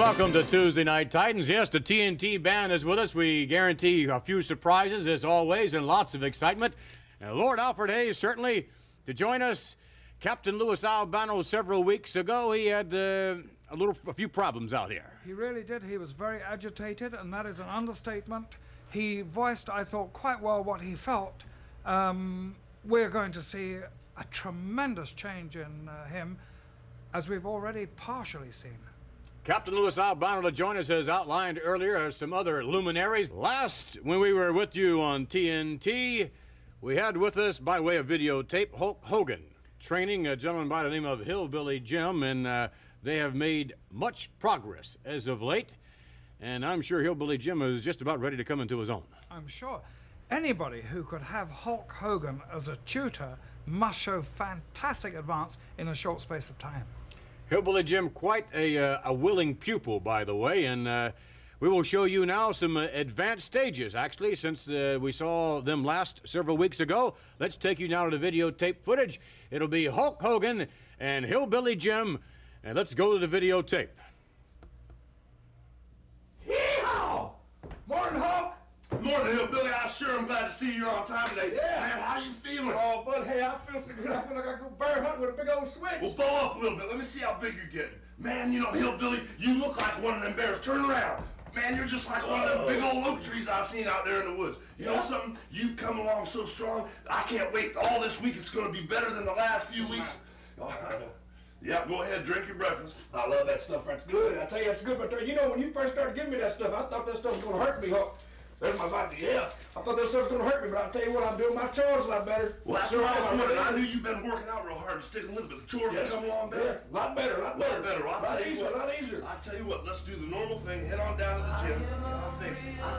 welcome to Tuesday Night Titans. Yes, the TNT band is with us. We guarantee a few surprises, as always, and lots of excitement. Lord Alfred Hayes, certainly, to join us. Capt.Lou Albano, several weeks ago, he had a few problems out here. He really did. He was very agitated, and that is an understatement. He voiced, I thought, quite well what he felt. We're going to see a tremendous change in him, as we've already partially seen. Capt.Lou Albano to join us, as outlined earlier, some other luminaries. Last, when we were with you on TNT, we had with us, by way of videotape, Hulk Hogan, training a gentleman by the name of Hillbilly Jim, and they have made much progress as of late, and I'm sure Hillbilly Jim is just about ready to come into his own. I'm sure. Anybody who could have Hulk Hogan as a tutor must show fantastic advance in a short space of time. Hillbilly Jim, quite a willing pupil, by the way, and we will show you now some advanced stages, actually, since we saw them last several weeks ago. Let's take you now to the videotape footage. It'll be Hulk Hogan and Hillbilly Jim, and let's go to the videotape. Yeehaw! Morning, Hulk! Morning, Hillbilly. I sure am glad to see you on time today. Yeah. Man, how you feeling? Oh, but hey, I feel so good. I feel like I go bear hunting with a big old switch. Well, bow up a little bit. Let me see how big you're getting. Man, you know, Hillbilly, you look like one of them bears. Turn around. Man, you're just like one of them big old oak trees I've seen out there in the woods. You know something? You come along so strong. I can't wait. All this week, it's going to be better than the last few weeks. Yeah, go ahead, drink your breakfast. I love that stuff. That's good. I tell you, that's good. But you know, when you first started giving me that stuff, I thought that stuff was going to hurt me, Hulk. There's my vodka. Yeah, I thought that stuff was going to hurt me, but I'll tell you what, I'm doing my chores a lot better. Well, that's what I was wondering. I knew you've been working out real hard and sticking with it, but the chores have come along better. Yeah, a lot better, a lot better. I'll tell you what. A lot easier. I'll tell you what, let's do the normal thing, head on down to the gym. I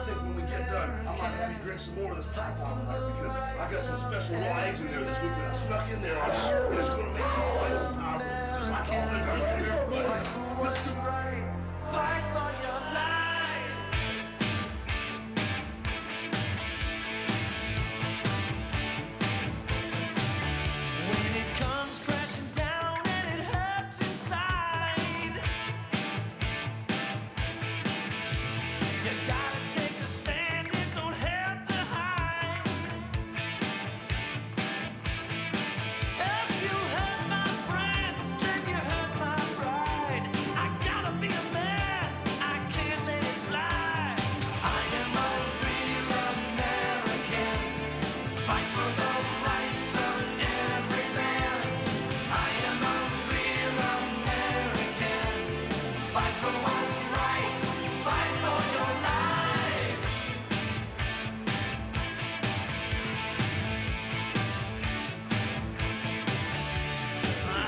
think when we get done, I might have you drink some more of this platform water because I got some special raw eggs in there this week that I snuck in there on you, and it's going to make you twice as powerful, just like all the guys in there. Let's do it. Fight for your life. When it comes crashing down and it hurts inside, you gotta take a stand, it don't have to hide. If you hurt my friends, then you hurt my pride. I gotta be a man, I can't let it slide. I am a real American, fight for the rights of every man. I am a real American, fight for what's right, fight for your life. I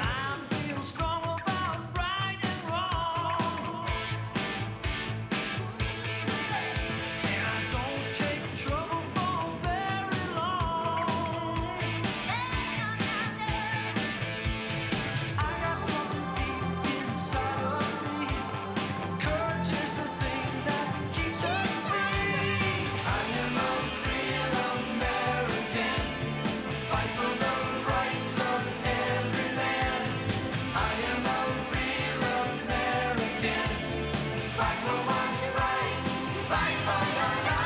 feel strong about right and wrong, and I don't take trouble for very long. I got something deep inside of me. Courage is the thing that keeps us free. I am a real American, fight for the rights of every man. I am a real American, fight for what's right, fight for your life.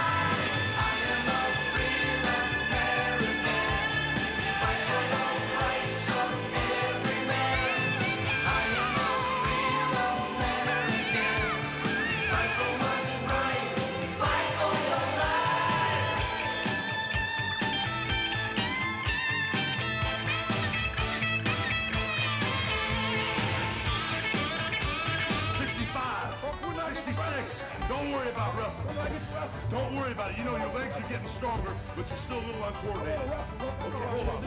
I am a real American, fight for the rights of every man. I am a real American, fight for what's right, fight for your life. 65, 66. Don't worry about wrestling. Don't worry about it. You know, your legs are getting stronger, but you're still a little uncoordinated. Okay, hold on.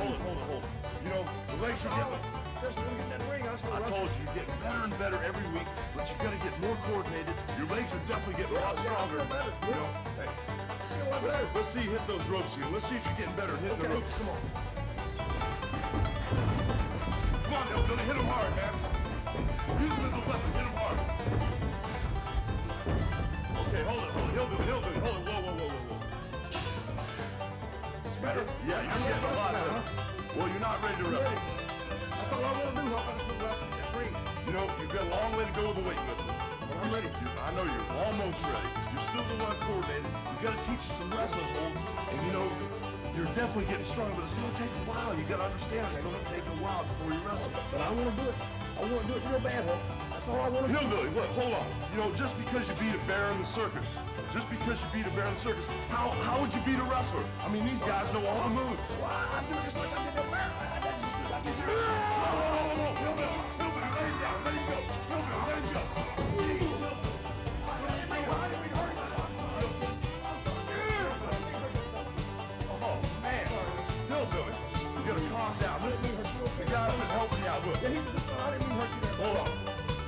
You know, the legs are getting... I told you, you're getting better and better every week, but you gotta get more coordinated. Your legs are definitely getting a lot stronger. You know, hey, let's see you hit those ropes here. Let's see if you're getting better at hitting the ropes. Come on. Come on, Hillbilly, hit him hard, man. Use him as a weapon, hit him hard. Okay, hold it, Hillbilly, hold it. Whoa. It's better? Yeah, you're getting a lot better. Well, you're not ready to wrestle. That's all I want to do, Hulk. I just want to wrestle and breathe. You know, you've got a long way to go with the weightlifting. I'm ready. motivated. You gotta teach you some wrestling holds, and you know, you're definitely getting stronger, but it's gonna take a while. You gotta understand, it's gonna take a while before you wrestle. But I want to do it. I want to do it real bad, Hulk. That's all I want to do. Hillbilly, what? Hold on. You know, just because you beat a bear in the circus, how would you beat a wrestler? I mean, these guys know all the moves. Well, I do it just like I did that bear. I just No, Hillbilly, let him go. Hillbilly, let him go. Oh, man. Hillbilly, you gotta calm down. Listen, the guy's been helping you out. Look. I didn't mean to hurt you there. Hold on.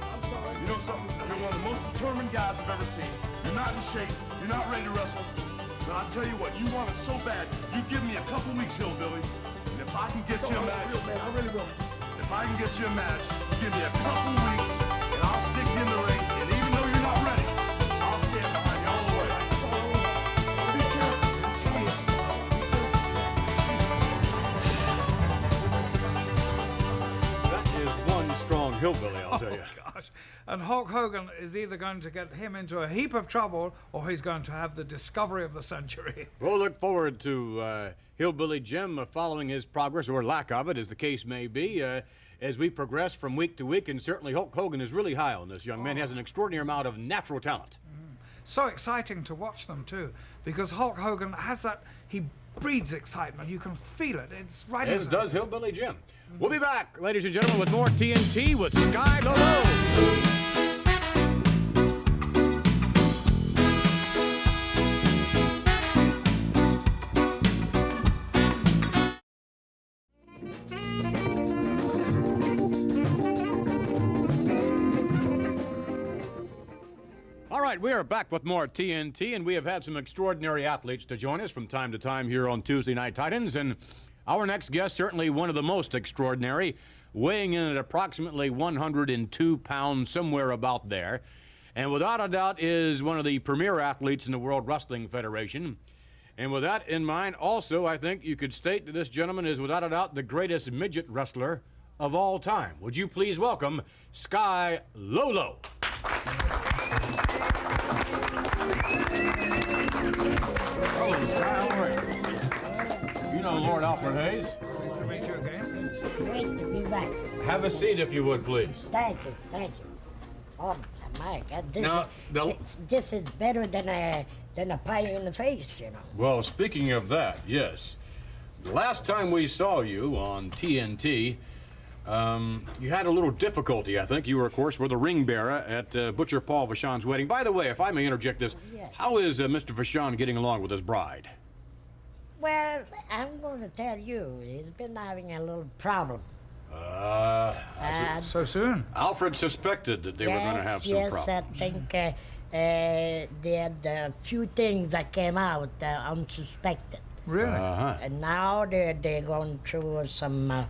I'm sorry. You know something? You're one of the most determined guys I've ever seen. You're not in shape. You're not ready to wrestle. But I'll tell you what, you want it so bad, you give me a couple weeks, Hillbilly. And if I can get you a match, I really will. if I can get you a match, give me a couple weeks, and I'll stick you in the ring. And even though you're not ready, I'll stand behind you all the way. Be careful. That is one strong hillbilly, I'll tell you. Gosh. And Hulk Hogan is either going to get him into a heap of trouble or he's going to have the discovery of the century. We'll look forward to Hillbilly Jim following his progress, or lack of it, as the case may be, as we progress from week to week. And certainly Hulk Hogan is really high on this young man. He has an extraordinary amount of natural talent. So exciting to watch them too, because Hulk Hogan has that, he breeds excitement. You can feel it. It's right in As there. does Hillbilly Jim. We'll be back, ladies and gentlemen, with more TNT with Sky Low. All right, we are back with more TNT, and we have had some extraordinary athletes to join us from time to time here on Tuesday Night Titans. And our next guest, certainly one of the most extraordinary, weighing in at approximately 102 pounds, somewhere about there. And without a doubt is one of the premier athletes in the World Wrestling Federation. And with that in mind, also, I think you could state that this gentleman is without a doubt the greatest midget wrestler of all time. Would you please welcome Sky Low. Hello, Sky. How are you? You know Lord Alfred Hayes. Nice to meet you again. It's great to be back. Have a seat if you would, please. Thank you, thank you. Oh my God, this is better than a pie in the face, you know. Well, speaking of that, yes. Last time we saw you on TNT, you had a little difficulty, I think. You were, of course, were the ring bearer at Butcher Paul Vachon's wedding. By the way, if I may interject this, Yes. how is Mr. Vachon getting along with his bride? Well, I'm going to tell you, he's been having a little problem. So soon. Alfred suspected that they were going to have some yes, problems. I think they had a few things that came out unsuspected. Really? Uh-huh. And now they're going through some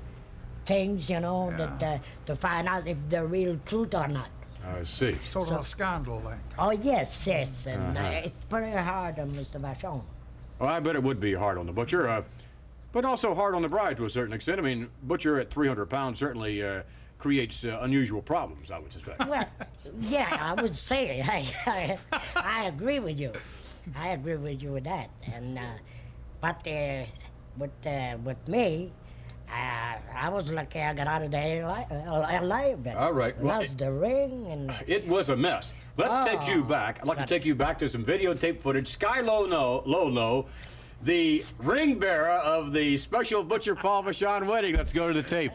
things, you know, that to find out if they're real truth or not. I see. Sort of a scandal, like. Oh, yes, and it's pretty hard on Mr. Vachon. Well, I bet it would be hard on the Butcher, but also hard on the bride to a certain extent. I mean, Butcher at 300 pounds certainly creates unusual problems, I would suspect. Well, yeah, I would say I agree with you. I agree with you with that. And but with me, I was lucky I got out of there alive. All right. Well, Lost the ring and. It was a mess. Let's take you back. I'd like to take you back to some videotape footage. Sky Low, the ring bearer of the special Butcher Paul Vachon wedding. Let's go to the tape.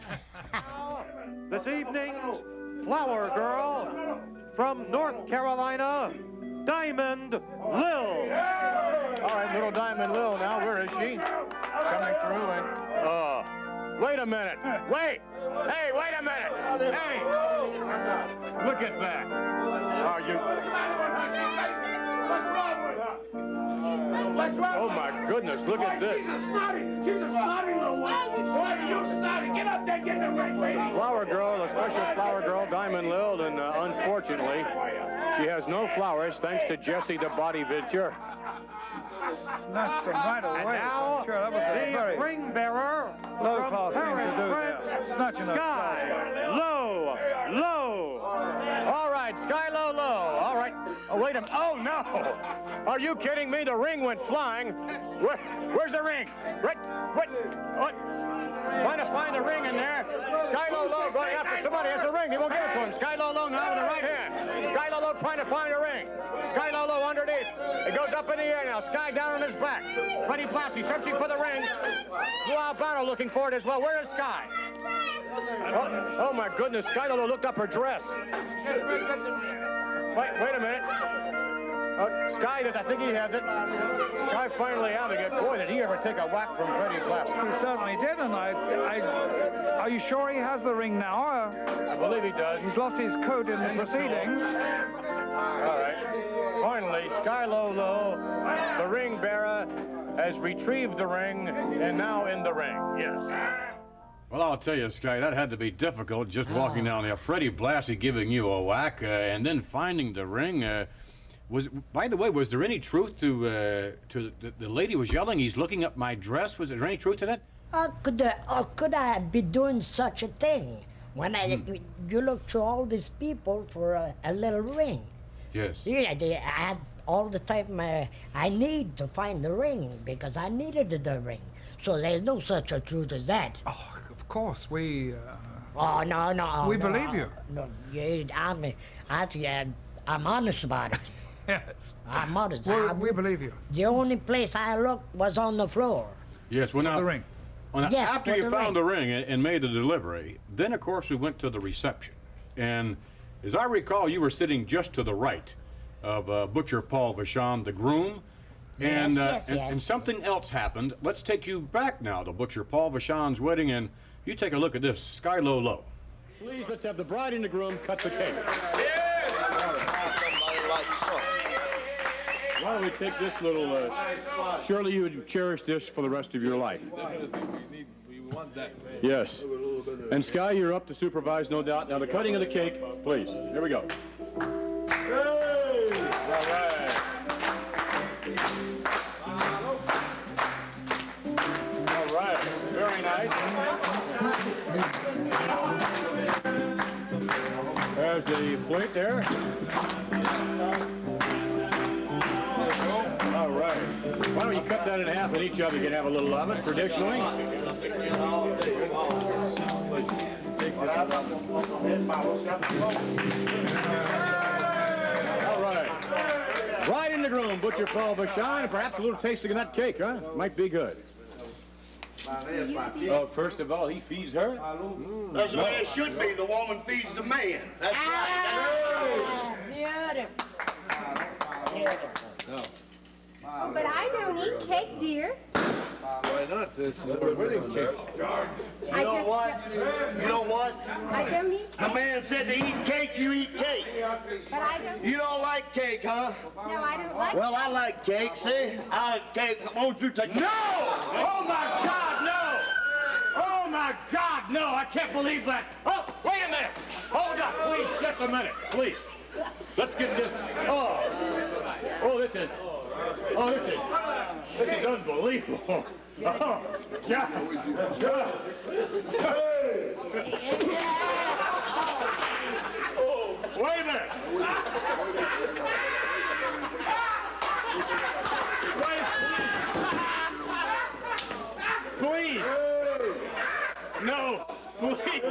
This evening's flower girl from North Carolina, Diamond Lil. All right, little Diamond Lil now. Where is she? Coming through and... wait a minute. Wait! Hey, wait a minute! Hey! Look at that. Are you... Oh, my goodness, look at this. She's a snotty little one. Boy, you snotty. Get up there, get in the ring, lady. Flower girl, the special flower girl, Diamond Lil, and unfortunately, she has no flowers thanks to Jesse the Body Venture. Snatched them right away. And now, Sure, that was a the very ring bearer low-class from thing to Paris, do there. France, Snatching those Sky Low. All right, Sky Low. All right. Oh, wait a minute. Oh, no. Are you kidding me? The ring went flying. Where's the ring? What? Trying to find the ring in there. Low going after somebody has the ring. They won't give it to him. Low now with the right hand. Low trying to find the ring. Low underneath. It goes up in the air now. Sky down on his back. Freddie Blassie searching for the ring. Lou Albano looking for it as well. Where is Sky? Oh my goodness. Low looked up her dress. Wait a minute. Sky does. I think he has it. Sky finally having it. Boy, did he ever take a whack from Freddie Blassie. He certainly did, and are you sure he has the ring now? I believe he does. He's lost his coat in the proceedings. All right. Finally, Low, the ring bearer, has retrieved the ring and now in the ring. Yes. Well, I'll tell you, Sky, that had to be difficult just walking down there. Freddie Blassie giving you a whack and then finding the ring. By the way, was there any truth to the lady was yelling, he's looking up my dress? Was there any truth to that? Could I be doing such a thing when you look to all these people for a little ring? Yes. Yeah, I had all the time I need to find the ring because I needed the ring. So there's no such a truth as that. Oh, of course, we... Oh, no. We believe you. No, I'm honest about it. Yes. I'm honest. We believe you. The only place I looked was on the floor. Yes, well, now... The ring. Well, now, Yes, after for you the found ring. the ring and made the delivery, then, of course, we went to the reception. And as I recall, you were sitting just to the right of Butcher Paul Vachon, the groom. And, Yes. and something else happened. Let's take you back now to Butcher Paul Vachon's wedding, and you take a look at this. Sky Low. Please, let's have the bride and the groom cut the cake. Why don't we take this little, surely you would cherish this for the rest of your life. We want that. Yes. And Sky, you're up to supervise, no doubt. Now, the cutting of the cake, please. Here we go. Hey! All right. All right. Very nice. There's the plate there. All right. Why don't you cut that in half and each of you can have a little of it, traditionally. All right. Bride in the groom, Butcher Paul Vachon, and perhaps a little tasting of that cake, huh? Might be good. Oh, first of all, he feeds her. That's the way it should be. The woman feeds the man. That's right. Beautiful. But I don't eat cake, dear. Why not? This is a wedding cake. You know what? You know what? I don't eat The cake. man said to eat cake, you eat cake. But I don't. You don't like cake, huh? No, I don't like. Well, I like cake, see? I like cake. Won't you take... No! Oh, my God, no! Oh, my God, no! I can't believe that. Oh, wait a minute. Hold up, please, just a minute, please. Let's get this. This is unbelievable. Oh, God. Oh, wait a minute. Please. No, please.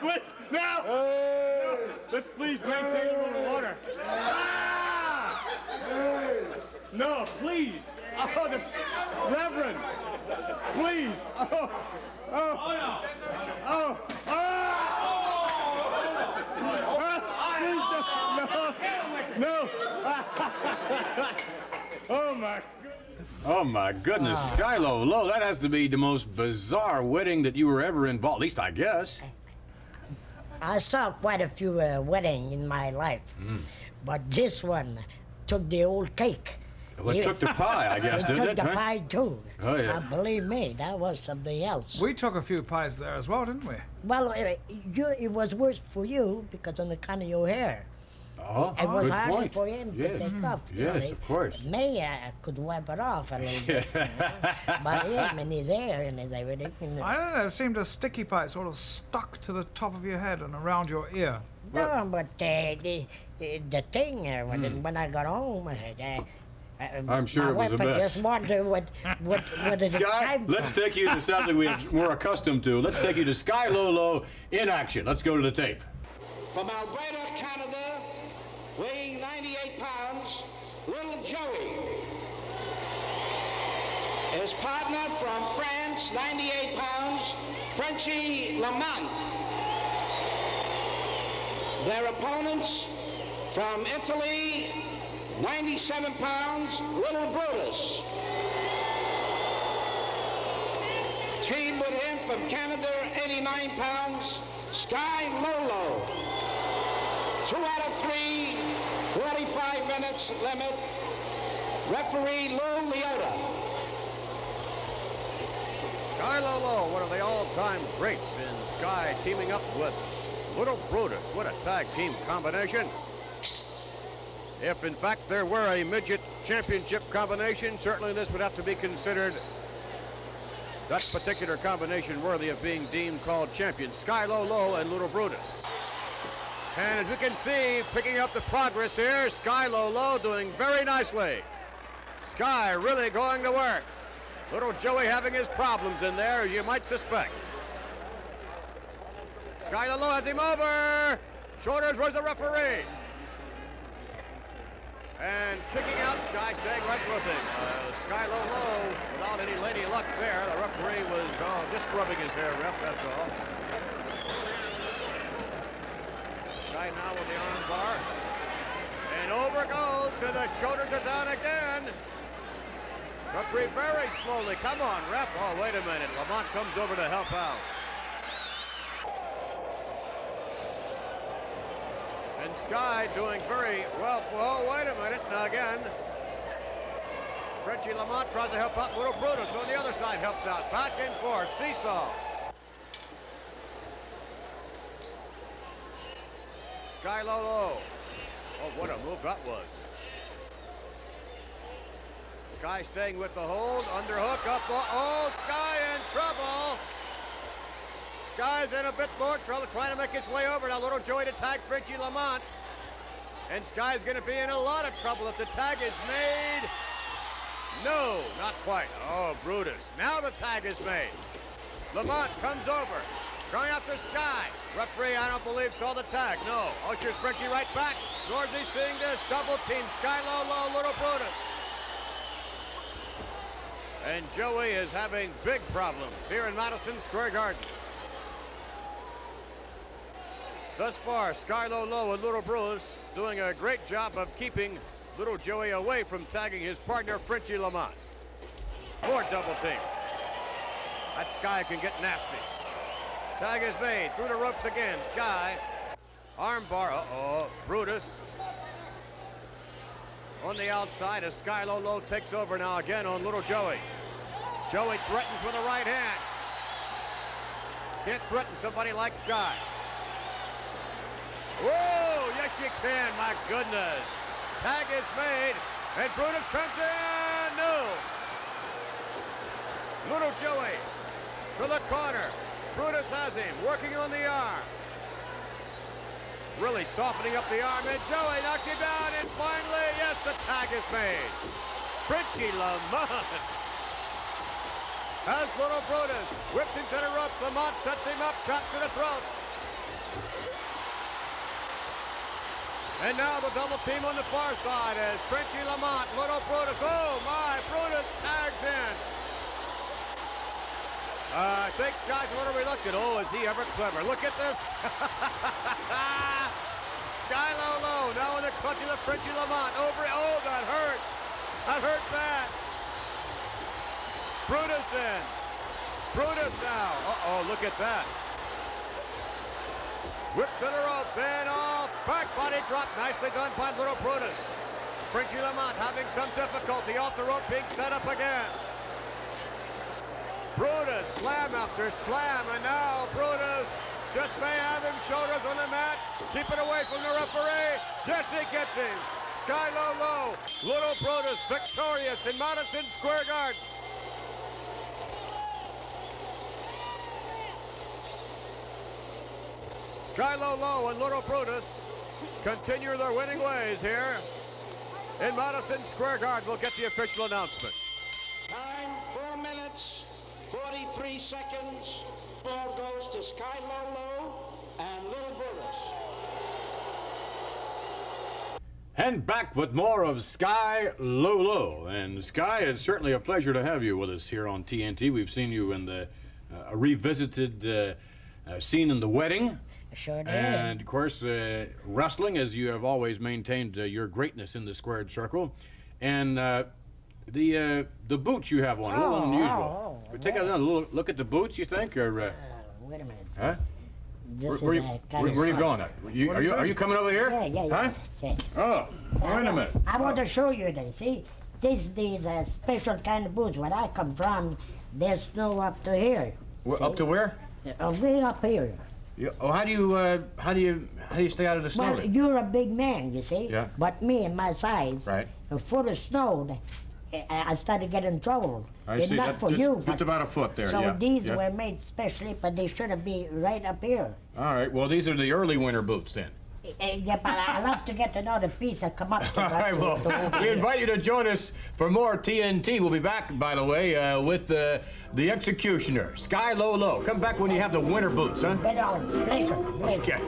Please. No. Let's please maintain a little order. No, please. Oh, the Reverend. Please. No. Oh my goodness, Sky Low, that has to be the most bizarre wedding that you were ever involved, at least I guess. I saw quite a few weddings in my life, but this one took the old cake. Well, it took the pie, I guess, didn't it? It took the pie too. Oh, yeah. Believe me, that was something else. We took a few pies there as well, didn't we? Well, it was worse for you because on account of your hair. Oh, It was good harder point. for him to take off. you Yes, see. of course. Me, I could wipe it off a little bit. But him and his hair and his everything. I don't know, it seemed a sticky pie sort of stuck to the top of your head and around your ear. No, but the thing when I got home. I'm sure my it was a wife mess. just wondered what is it Sky, time let's from. take you to something we're accustomed to. Let's take you to Sky Lolo in action. Let's go to the tape. From Alberta, Canada, weighing 98 pounds, Little Joey. His partner from France, 98 pounds, Frenchy Laont. Their opponents from Italy, 97 pounds, Little Brutus. Team with him from Canada, 89 pounds, Sky Lolo. 2 out of 3, 45 minutes limit. Referee Lou Leota. Sky Lolo, one of the all-time greats in Sky, teaming up with Little Brutus. What a tag team combination. If, in fact, there were a midget championship combination, certainly this would have to be considered that particular combination worthy of being deemed called champion. Sky Lolo and Little Brutus. And as we can see, picking up the progress here, Sky Lolo doing very nicely. Sky really going to work. Little Joey having his problems in there, as you might suspect. Sky Lolo has him over. Shoulders, where's the referee? And kicking out, Sky staying right with him. Sky Lolo, without any lady luck there. The referee was just rubbing his hair, ref, that's all. Sky now with the arm bar. And over goes, and the shoulders are down again. Referee very slowly. Come on, ref. Oh, wait a minute. Laont comes over to help out. And Sky doing very well. Oh, wait a minute. Now again, Frenchy Laont tries to help out. Little Brutus on the other side helps out. Back and forth. Seesaw. Sky Lolo. Oh, what a move that was. Sky staying with the hold. Underhook up. Oh, Sky in trouble. Sky's in a bit more trouble, trying to make his way over. Now Little Joey to tag Frenchy Laont. And Sky's going to be in a lot of trouble if the tag is made. No, not quite. Oh, Brutus. Now the tag is made. Laont comes over. Going after Sky. Referee, I don't believe, saw the tag. No. Ushers Frenchy right back. Nor is he seeing this. Double team. Sky Lolo, Little Brutus. And Joey is having big problems here in Madison Square Garden. Thus far, Sky Lolo and Little Brutus doing a great job of keeping Little Joey away from tagging his partner, Frenchy Laont. More double team. That Sky can get nasty. Tag is made. Through the ropes again. Sky. Armbar. Uh-oh. Brutus. On the outside as Sky Lolo takes over now again on Little Joey. Joey threatens with a right hand. Can't threaten somebody like Sky. Whoa, yes you can, my goodness. Tag is made, and Brutus comes in, no. Little Joey to the corner. Brutus has him, working on the arm. Really softening up the arm, and Joey knocks him down, and finally, yes, the tag is made. Frenchy Laont has Little Brutus, whips him to the ropes. Laont sets him up, chopped to the throat. And now the double team on the far side as Frenchy Laont, Little Brutus. Oh my, Brutus tags in. I think Sky's a little reluctant. Oh, is he ever clever? Look at this. Sky Lolo now in the clutches of Frenchy Laont. Over, oh, that hurt. That hurt bad. Brutus in. Brutus now. Uh-oh, look at that. Whip to the ropes and off. Back body drop. Nicely done by Little Brutus. Frenchy Laont having some difficulty off the rope, being set up again. Brutus, slam after slam, and now Brutus just may have him shoulders on the mat. Keep it away from the referee. Jesse gets him. Sky Lolo, Little Brutus victorious in Madison Square Garden. Sky Lolo and Little Brutus continue their winning ways here in Madison Square Garden. We'll get the official announcement. Time, 4 minutes, 43 seconds. Ball goes to Sky Lolo and Little Buddhas. And back with more of Sky Lolo. And Sky, it's certainly a pleasure to have you with us here on TNT. We've seen you in the revisited scene in The Wedding. Sure did. And of course, wrestling, as you have always maintained your greatness in the squared circle. And the boots you have on, a little unusual. Take a little look at the boots, you think? Or, wait a minute. huh? This Where is are you going? Are you coming over here? Yeah. Huh? Yeah. Oh, wait a minute. I want to show you this. See, these special kind of boots. Where I come from, there's snow up to here. Up to where? Way up here. How do you stay out of the snow? Well, you're a big man, you see. Yeah. But me and my size, Right. full of snow, I started getting trouble. I It's see. not That's for just, you. just but- about a foot there. So yeah. these yeah. were made specially, but they should have been right up here. All right. Well, these are the early winter boots then. Yeah, but I love to get another piece and come up to All right. Well, we invite you to join us for more TNT. We'll be back, by the way, with the Executioner, Sky Lolo. Come back when you have the winter boots, huh? Later. Okay.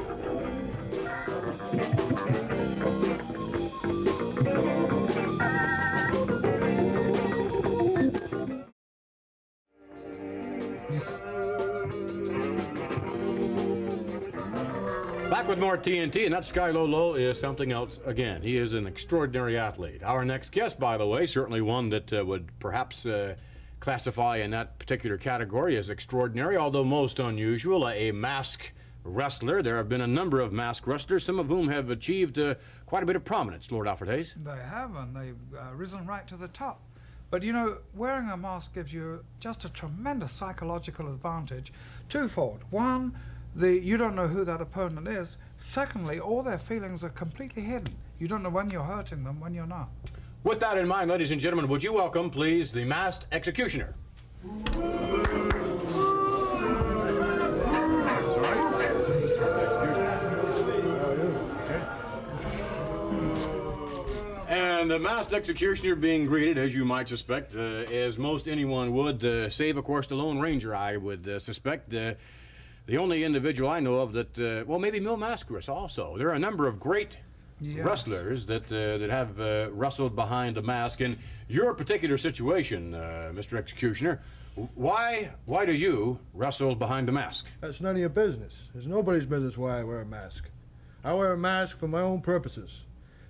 Back with more TNT, and that Sky Lolo is something else again. He is an extraordinary athlete. Our next guest, by the way, certainly one that would perhaps classify in that particular category as extraordinary, although most unusual, a mask wrestler. There have been a number of mask wrestlers, some of whom have achieved quite a bit of prominence, Lord Alfred Hayes. They have, and they've risen right to the top. But you know, wearing a mask gives you just a tremendous psychological advantage. Twofold. One, you don't know who that opponent is. Secondly, all their feelings are completely hidden. You don't know when you're hurting them, when you're not. With that in mind, ladies and gentlemen, would you welcome, please, the masked executioner? And the masked executioner being greeted, as you might suspect, as most anyone would, save, of course, the Lone Ranger, I would suspect. The only individual I know of that, well, maybe Mil Mascaris also. There are a number of great wrestlers that have wrestled behind a mask. In your particular situation, Mr. Executioner, why do you wrestle behind the mask? That's none of your business. It's nobody's business why I wear a mask. I wear a mask for my own purposes.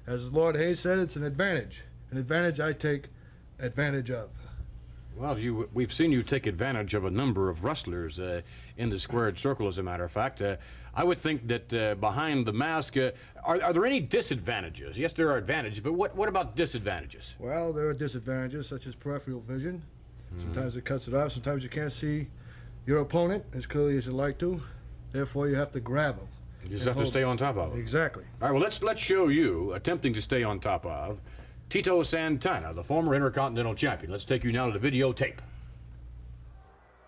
As Lord Hayes said, it's an advantage I take advantage of. Well, we've seen you take advantage of a number of wrestlers in the squared circle, as a matter of fact. I would think that behind the mask, are there any disadvantages? Yes, there are advantages, but what about disadvantages? Well, there are disadvantages such as peripheral vision. Sometimes it cuts it off. Sometimes you can't see your opponent as clearly as you'd like to. Therefore, you have to grab them. You just have to stay on top of them. Exactly. All right, well, let's show you attempting to stay on top of Tito Santana, the former Intercontinental Champion. Let's take you now to the videotape.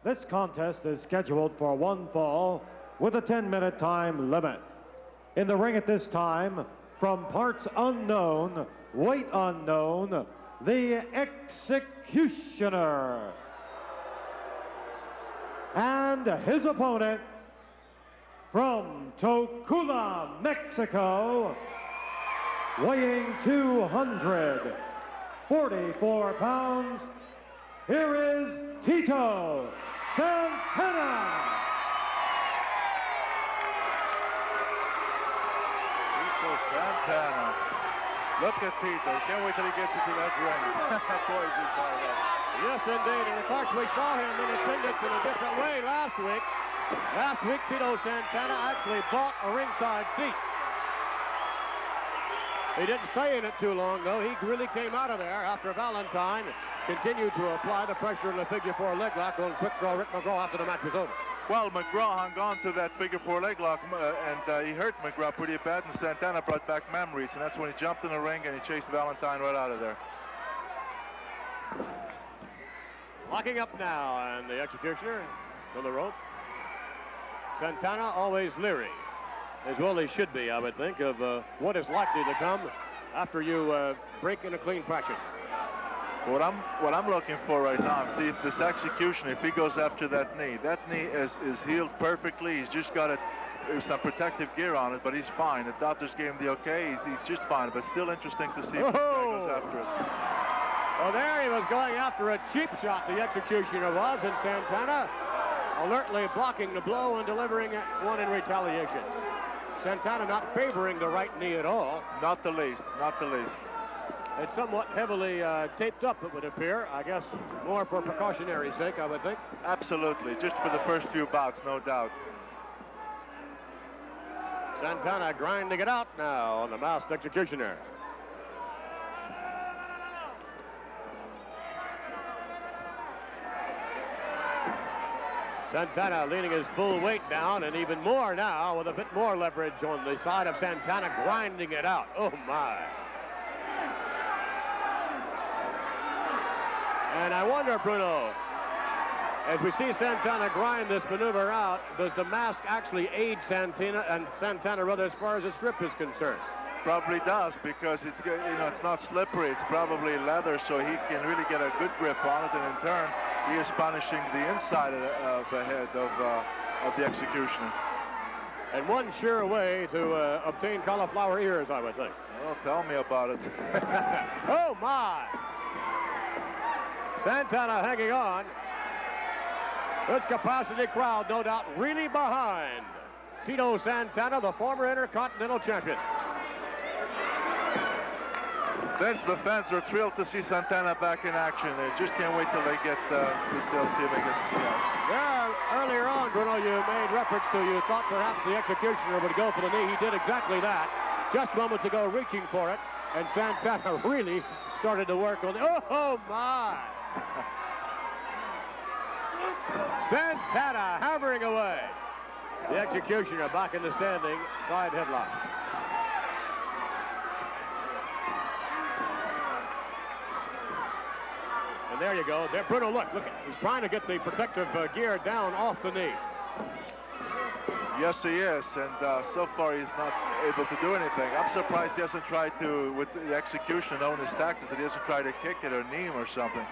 This contest is scheduled for one fall with a 10-minute time limit. In the ring at this time, from parts unknown, weight unknown, the Executioner. And his opponent, from Tocula, Mexico, weighing 244 pounds, here is Tito Santana. Tito Santana. Look at Tito. Can't wait till he gets into that ring. Boy, is he fired up. Yes, indeed. And of course, we saw him in attendance in a different way last week. Last week, Tito Santana actually bought a ringside seat. He didn't stay in it too long, though. He really came out of there after Valentine, continued to apply the pressure in the figure four leg lock on quick draw Rick McGraw after the match was over. Well, McGraw hung on to that figure four leg lock, and he hurt McGraw pretty bad, and Santana brought back memories, and that's when he jumped in the ring and he chased Valentine right out of there. Locking up now, and the Executioner on the rope. Santana always leery. as well he should be, I would think, of what is likely to come after you break in a clean fashion. What I'm looking for right now, see if this execution, if he goes after that knee is healed perfectly. He's just got some protective gear on it, but he's fine. The doctors gave him the okay. He's just fine, but still interesting to see if this guy goes after it. Well, there he was going after a cheap shot, the executioner was, and Santana alertly blocking the blow and delivering one in retaliation. Santana not favoring the right knee at all. Not the least, not the least. It's somewhat heavily taped up, it would appear. I guess more for precautionary sake, I would think. Absolutely, just for the first few bouts, no doubt. Santana grinding it out now on the masked executioner. Santana leaning his full weight down, and even more now with a bit more leverage on the side of Santana, grinding it out. Oh my. And I wonder, Bruno, as we see Santana grind this maneuver out, does the mask actually aid Santana as far as its grip is concerned? Probably does, because it's not slippery. It's probably leather, so he can really get a good grip on it, and in turn he is punishing the inside of the head of the executioner. And one sure way to obtain cauliflower ears, I would think. Well, tell me about it. Oh my! Santana hanging on. This capacity crowd, no doubt, really behind Tito Santana, the former Intercontinental Champion. The fans are thrilled to see Santana back in action. They just can't wait till they get to see him against the sky. Yeah, earlier on, Bruno, you made reference to you thought perhaps the executioner would go for the knee. He did exactly that just moments ago, reaching for it, and Santana really started to work on the, oh my! Santana hammering away. The executioner back in the standing, side headlock. And there you go. There, Bruno, look, he's trying to get the protective gear down off the knee. Yes, he is, and so far he's not able to do anything. I'm surprised he hasn't tried to, with the execution, knowing his tactics, that he hasn't tried to kick it or knee him or something.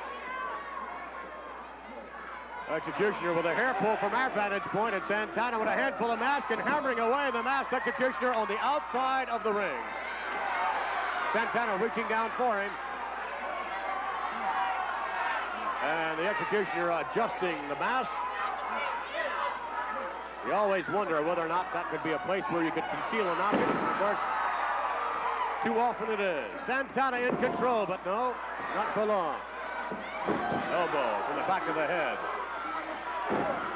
Executioner with a hair pull from our vantage point, and Santana with a handful of mask and hammering away the masked executioner on the outside of the ring. Santana reaching down for him. And the executioner adjusting the mask. You always wonder whether or not that could be a place where you could conceal an object. Of course, too often it is. Santana in control, but no, not for long. Elbow to the back of the head.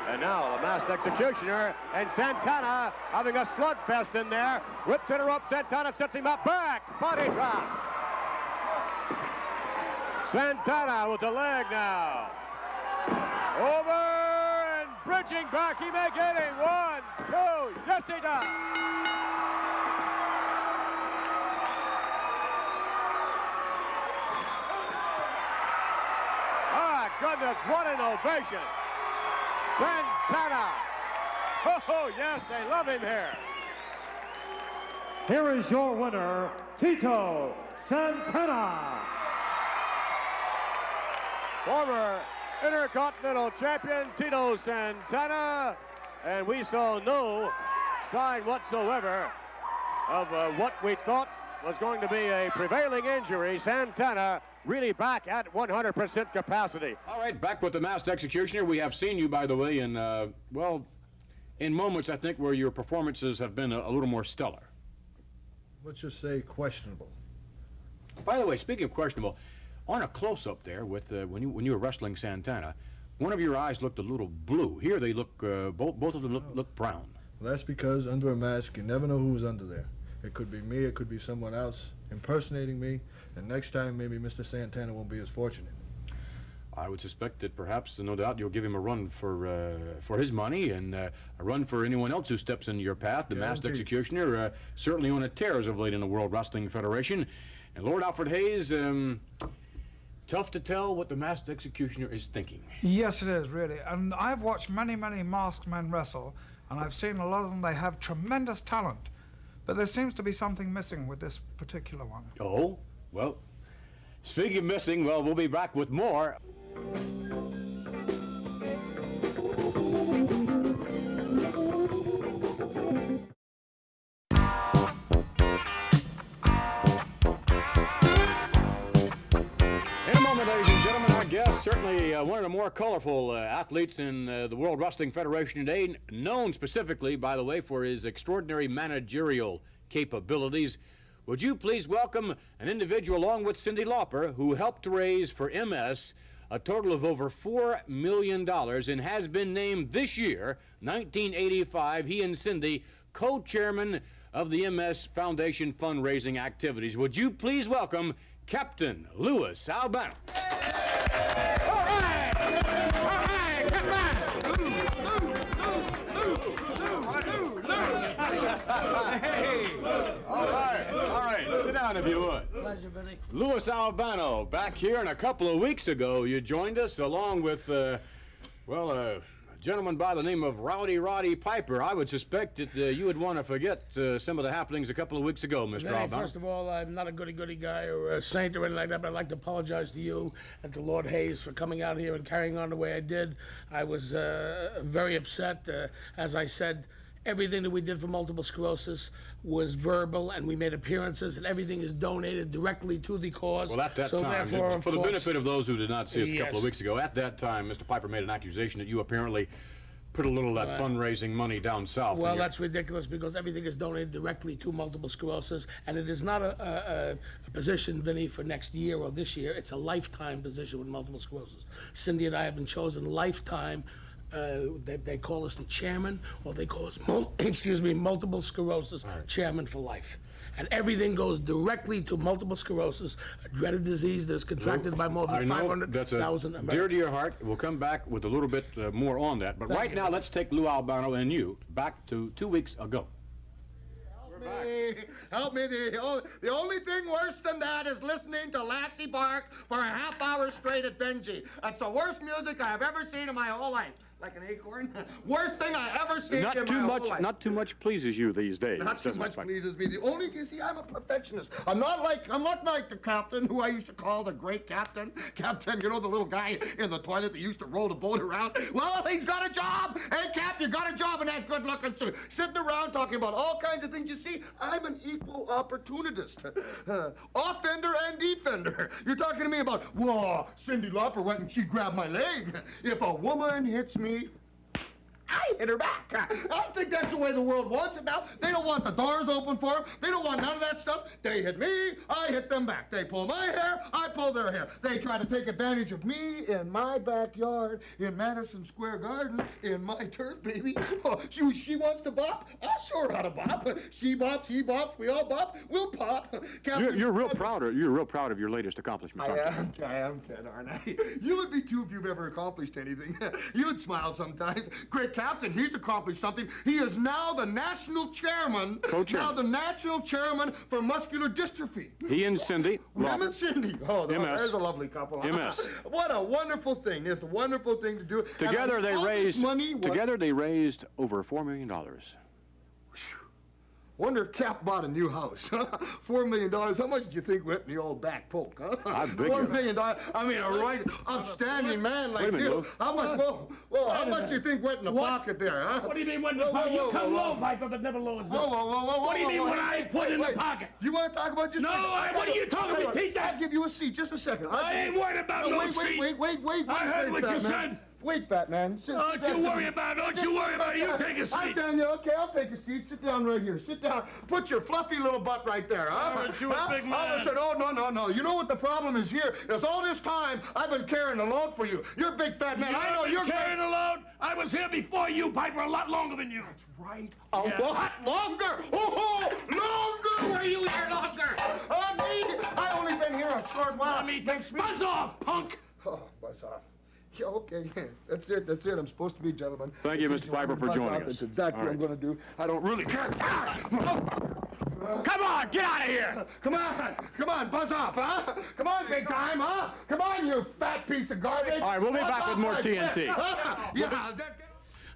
And now the masked executioner and Santana having a slugfest in there. Whip to the rope, Santana sets him up, back, body drop. Santana with the leg now. Over and bridging back, he may get it. 1, 2, yes he does. Ah, goodness, what an ovation. Santana. Oh, yes, they love him here. Here is your winner, Tito Santana. Former Intercontinental Champion Tito Santana, and we saw no sign whatsoever of what we thought was going to be a prevailing injury. Santana really back at 100% capacity. All right, back with the masked executioner. We have seen you, by the way, in, in moments, I think, where your performances have been a little more stellar. Let's just say questionable. By the way, speaking of questionable, on a close-up there with when you were wrestling Santana, one of your eyes looked a little blue. Here they look, both of them look brown. Well, that's because under a mask, you never know who's under there. It could be me, it could be someone else impersonating me, and next time maybe Mr. Santana won't be as fortunate. I would suspect that perhaps, no doubt, you'll give him a run for his money and a run for anyone else who steps into your path. The masked executioner certainly on a tear as of late in the World Wrestling Federation. And Lord Alfred Hayes, tough to tell what the masked executioner is thinking. Yes, it is, really. And I've watched many, many masked men wrestle, and I've seen a lot of them. They have tremendous talent, but there seems to be something missing with this particular one. Oh, well, speaking of missing, well, we'll be back with more. In a moment, ladies and gentlemen, our guest, certainly one of the more colorful athletes in the World Wrestling Federation today, known specifically, by the way, for his extraordinary managerial capabilities. Would you please welcome an individual along with Cyndi Lauper who helped to raise for MS a total of over $4 million and has been named this year, 1985, he and Cyndi, co-chairman of the MS Foundation fundraising activities. Would you please welcome Capt.Lou Albano. All right! All right! Come on! Hey! All right. Sit down if you would. Pleasure, Billy. Louis Albano, back here, and a couple of weeks ago you joined us along with, a gentleman by the name of Roddy Piper. I would suspect that you would want to forget some of the happenings a couple of weeks ago, Mr. Vinny, Albano. first of all, I'm not a goody guy or a saint or anything like that, but I'd like to apologize to you and to Lord Hayes for coming out here and carrying on the way I did. I was very upset. As I said, everything that we did for multiple sclerosis was verbal, and we made appearances, and everything is donated directly to the cause. Well, at that so time, therefore, for the benefit of those who did not see us a couple of Yes. weeks ago, at that time, Mr. Piper made an accusation that you apparently put a little of that fundraising money down south. Well, here. that's ridiculous because everything is donated directly to multiple sclerosis, and it is not a position, Vinny, for next year or this year. It's a lifetime position with multiple sclerosis. Cyndi and I have been chosen lifetime. They call us the chairman, or they call us, multiple sclerosis chairman for life. And everything goes directly to multiple sclerosis, a dreaded disease that is contracted by more than 500,000 Americans. Dear to your heart. We'll come back with a little bit more on that. But right now, let's take Lou Albano and you back to 2 weeks ago. Help me. The only thing worse than that is listening to Lassie bark for a half hour straight at Benji. That's the worst music I have ever seen in my whole life. Like an acorn. Worst thing I ever seen in my whole life. Not too much pleases you these days. Not too much pleases me. The only, you see, I'm a perfectionist. I'm not like the captain who I used to call the great captain. Captain, you know, the little guy in the toilet that used to roll the boat around. Well, he's got a job. Hey, Cap, you got a job in that good-looking suit. Sitting around talking about all kinds of things. You see, I'm an equal opportunist. Offender and defender. You're talking to me about, whoa, Cyndi Lauper went and she grabbed my leg. If a woman hits me, I hit her back. I think that's the way the world wants it now. They don't want the doors open for them. They don't want none of that stuff. They hit me, I hit them back. They pull my hair, I pull their hair. They try to take advantage of me in my backyard, in Madison Square Garden, in my turf, baby. Oh, she wants to bop, I'll show her how to bop. She bops, he bops, we all bop, we'll pop. You're real proud of your latest accomplishment, aren't you? I am, Ken, aren't I? You would be too if you've ever accomplished anything. You'd smile sometimes. Great captain, he's accomplished something. He is now the national chairman. Co-chairman. Now the national chairman for muscular dystrophy. He and Cyndi. Him and Cyndi. Oh, MS. there's a lovely couple. MS. What a wonderful thing. It's a wonderful thing to do. Together And they all this raised. money, Together they raised over $4 million. Wonder if Cap bought a new house. $4 million. How much did you think went in the old back poke, huh? I beg $4 you. million. I mean, a right upstanding man like Wait a minute, you. Lou. How much? Whoa, how much do you think went in the pocket there, huh? What do you mean went in the pocket? You come low, Piper, but never low as this. Whoa. What do you mean what I put in the pocket? You want to talk about just... No, what are you talking about? Repeat that. I'll give you a seat. Just a second. I ain't worried about no seat. Wait. I heard what you said. Wait, fat man. Don't you worry about it. You take a seat. I'm telling you, okay, I'll take a seat. Sit down right here. Sit down. Put your fluffy little butt right there, huh? Aren't you a big man? I said, oh, no. You know what the problem is here? Is all this time I've been carrying the load for you. You're a big fat man. I know you're carrying the load. I was here before you, Piper, a lot longer than you. That's right. A lot longer. Oh, longer. Were you here longer? Me? I only been here a short while. Buzz off, punk. Oh, buzz off. Yeah, okay, that's it. I'm supposed to be a gentleman. Thank you, Mr. Piper, for joining us. That's exactly what I'm going to do. I don't really care. Come on, get out of here! Come on, buzz off, huh? Come on, big time, huh? Come on, you fat piece of garbage. All right, we'll be back with more TNT.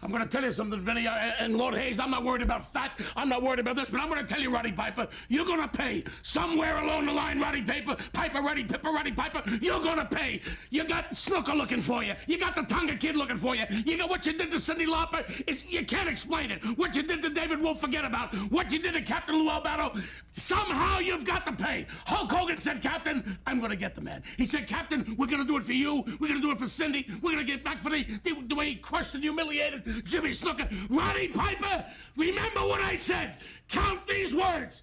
I'm going to tell you something, Vinny, and Lord Hayes, I'm not worried about fat. I'm not worried about this, but I'm going to tell you, Roddy Piper, you're going to pay. Somewhere along the line, Roddy Piper, Roddy Piper, you're going to pay. You got Snooker looking for you. You got the Tonga Kid looking for you. You got what you did to Cyndi Lauper. You can't explain it. What you did to David Wolf, forget about. What you did to Capt.Lou Albano, somehow you've got to pay. Hulk Hogan said, Captain, I'm going to get the man. He said, Captain, we're going to do it for you. We're going to do it for Cindy. We're going to get back for the way he crushed and humiliated Jimmy Snooker. Roddy Piper, remember what I said. Count these words.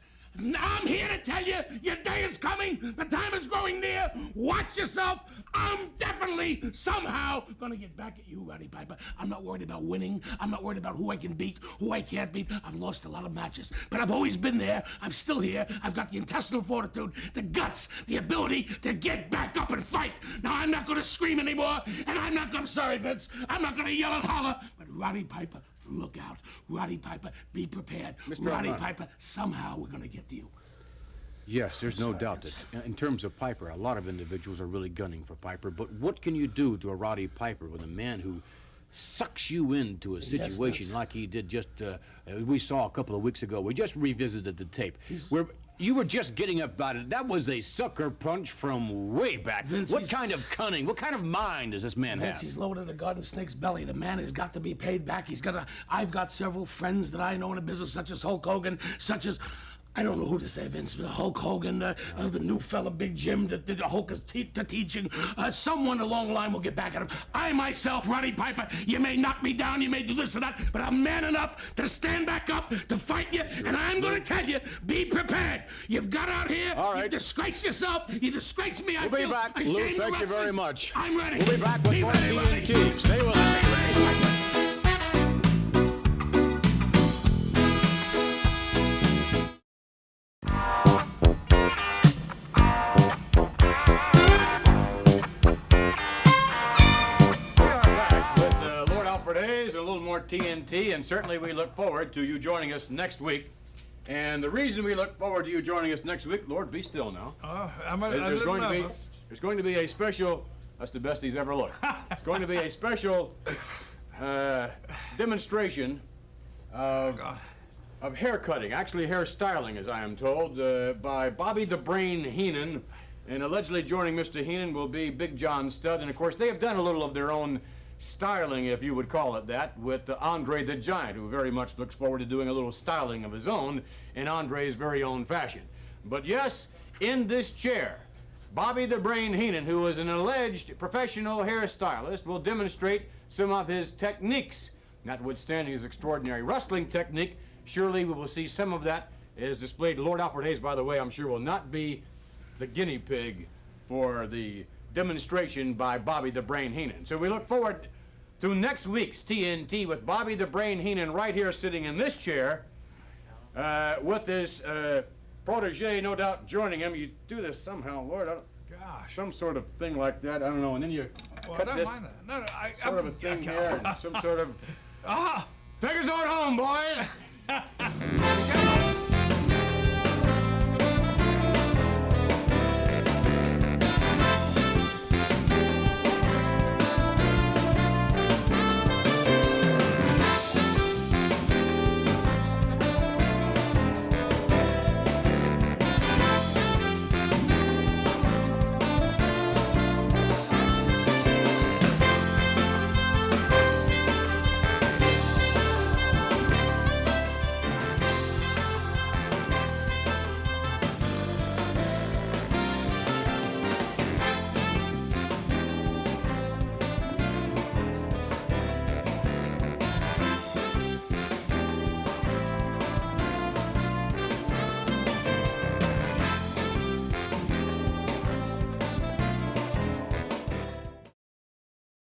I'm here to tell you, your day is coming. The time is growing near. Watch yourself. I'm definitely, somehow, gonna get back at you, Roddy Piper. I'm not worried about winning. I'm not worried about who I can beat, who I can't beat. I've lost a lot of matches, but I've always been there. I'm still here. I've got the intestinal fortitude, the guts, the ability to get back up and fight. Now, I'm not gonna scream anymore, and I'm sorry, Vince. I'm not gonna yell and holler, but Roddy Piper, look out. Roddy Piper, be prepared. Mr. Roddy Albano. Piper, somehow we're gonna get to you. Yes, there's no doubt that in terms of Piper, a lot of individuals are really gunning for Piper. But what can you do to a Roddy Piper with a man who sucks you into a situation Vince. like he did just, we saw a couple of weeks ago. We just revisited the tape. Where you were just getting up about it. That was a sucker punch from way back. Vince, what kind of cunning, what kind of mind does this man Vince, have? he's loaded a garden snake's belly. The man has got to be paid back. I've got several friends that I know in the business, such as Hulk Hogan, such as, I don't know who to say, Vince. Hulk Hogan, the new fella, Big Jim, that Hulk is teaching. Someone along the line will get back at him. I myself, Roddy Piper, you may knock me down, you may do this or that, but I'm man enough to stand back up, to fight you, and I'm going to tell you, be prepared. You've got out here, All right. you disgrace yourself, you disgrace me. We'll be back, Lou. Thank you very much. I'm ready. We'll be back with more TNT. Stay with us. Hayes, a little more TNT, and certainly we look forward to you joining us next week. And the reason we look forward to you joining us next week, Lord, be still now. There's going to be a special. That's the best he's ever looked. It's going to be a special demonstration of hair cutting, actually hair styling, as I am told, by Bobby the Brain Heenan. And allegedly joining Mr. Heenan will be Big John Studd. And of course, they have done a little of their own styling, if you would call it that, with Andre the Giant, who very much looks forward to doing a little styling of his own in Andre's very own fashion. But yes, in this chair, Bobby the Brain Heenan, who is an alleged professional hairstylist, will demonstrate some of his techniques. Notwithstanding his extraordinary wrestling technique, surely we will see some of that as displayed. Lord Alfred Hayes, by the way, I'm sure will not be the guinea pig for the demonstration by Bobby the Brain Heenan. So we look forward to next week's TNT with Bobby the Brain Heenan right here sitting in this chair with his protege, no doubt, joining him. You do this somehow, Lord. Some sort of thing like that. I don't know. And then you cut this sort of a thing here. And some sort of... Take us on home, boys!